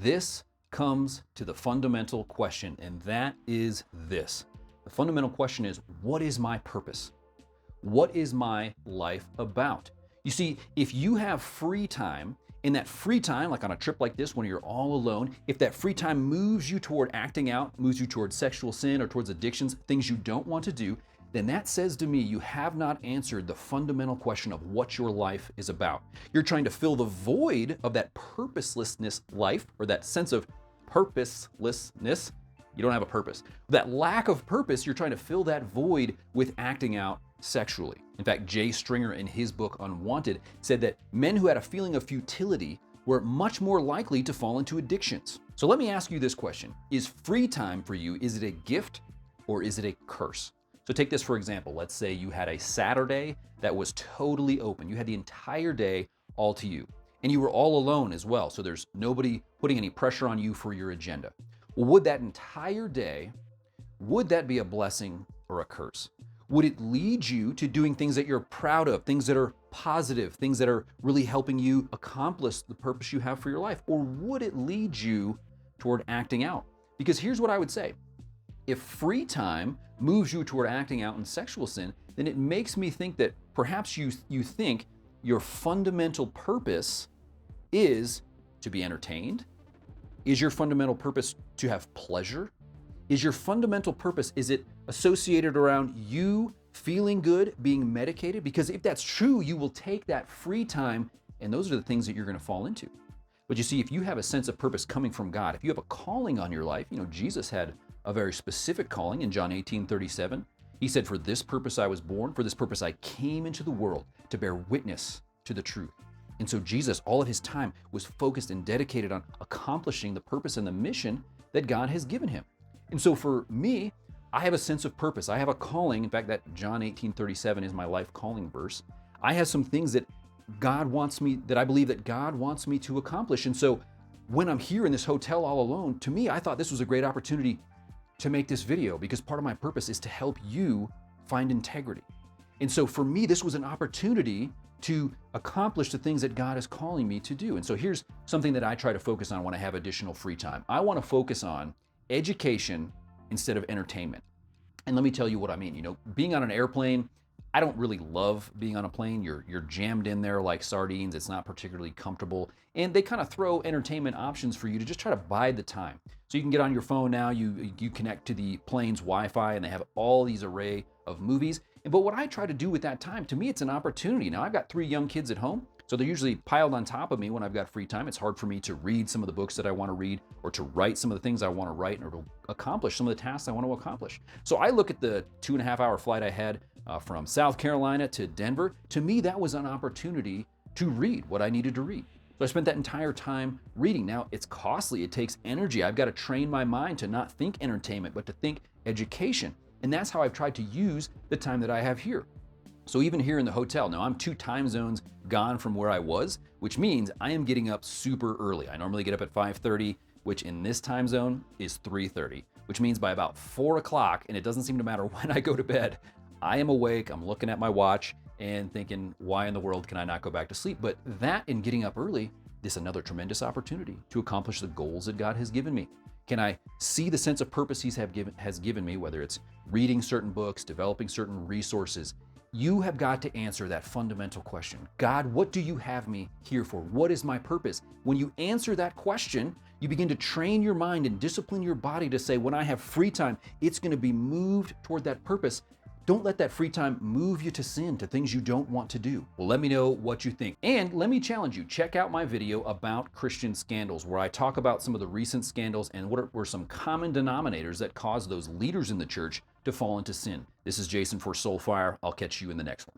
this comes to the fundamental question, and that is this. The fundamental question is, what is my purpose? What is my life about? You see, if you have free time, in that free time, like on a trip like this when you're all alone, if that free time moves you toward acting out, moves you towards sexual sin or towards addictions, things you don't want to do, then that says to me you have not answered the fundamental question of what your life is about. You're trying to fill the void of that purposelessness life, or that sense of purposelessness. You don't have a purpose. That lack of purpose, you're trying to fill that void with acting out sexually. In fact, Jay Stringer in his book Unwanted said that men who had a feeling of futility were much more likely to fall into addictions. So let me ask you this question. Is free time for you, is it a gift or is it a curse? So take this for example. Let's say you had a Saturday that was totally open. You had the entire day all to you. And you were all alone as well, so there's nobody putting any pressure on you for your agenda. Well, would that entire day, would that be a blessing or a curse? Would it lead you to doing things that you're proud of, things that are positive, things that are really helping you accomplish the purpose you have for your life? Or would it lead you toward acting out? Because here's what I would say. If free time moves you toward acting out in sexual sin, then it makes me think that perhaps you think your fundamental purpose is to be entertained. Is your fundamental purpose to have pleasure? Is your fundamental purpose, is it associated around you feeling good, being medicated? Because if that's true, you will take that free time, and those are the things that you're going to fall into. But you see, if you have a sense of purpose coming from God, if you have a calling on your life, Jesus had a very specific calling in John 18:37. He said, "For this purpose I was born, for this purpose I came into the world, to bear witness to the truth." And so Jesus, all of his time was focused and dedicated on accomplishing the purpose and the mission that God has given him. And so for me, I have a sense of purpose. I have a calling. In fact, that John 18:37 is my life calling verse. I have some things that I believe that God wants me to accomplish. And so when I'm here in this hotel all alone, to me, I thought this was a great opportunity to make this video, because part of my purpose is to help you find integrity. And so for me, this was an opportunity to accomplish the things that God is calling me to do. And so here's something that I try to focus on when I have additional free time. I want to focus on education instead of entertainment. And let me tell you what I mean. Being on an airplane, I don't really love being on a plane. You're jammed in there like sardines. It's not particularly comfortable. And they kind of throw entertainment options for you to just try to bide the time. So you can get on your phone now, you connect to the plane's Wi-Fi, and they have all these array of movies. But what I try to do with that time, to me, it's an opportunity. Now, I've got 3 young kids at home, so they're usually piled on top of me when I've got free time. It's hard for me to read some of the books that I want to read, or to write some of the things I want to write, or to accomplish some of the tasks I want to accomplish. So I look at the 2.5-hour flight I had from South Carolina to Denver. To me, that was an opportunity to read what I needed to read. So I spent that entire time reading. Now, it's costly. It takes energy. I've got to train my mind to not think entertainment, but to think education. And that's how I've tried to use the time that I have here. So even here in the hotel, now I'm 2 time zones gone from where I was, which means I am getting up super early. I normally get up at 5:30, which in this time zone is 3:30, which means by about 4 o'clock, and it doesn't seem to matter when I go to bed, I am awake, I'm looking at my watch and thinking, why in the world can I not go back to sleep? But that and getting up early is another tremendous opportunity to accomplish the goals that God has given me. Can I see the sense of purpose He has given me, whether it's reading certain books, developing certain resources? You have got to answer that fundamental question. God, what do you have me here for? What is my purpose? When you answer that question, you begin to train your mind and discipline your body to say, when I have free time, it's going to be moved toward that purpose. Don't let that free time move you to sin, to things you don't want to do. Well, let me know what you think. And let me challenge you. Check out my video about Christian scandals, where I talk about some of the recent scandals and what were some common denominators that caused those leaders in the church to fall into sin. This is Jason for Soulfire. I'll catch you in the next one.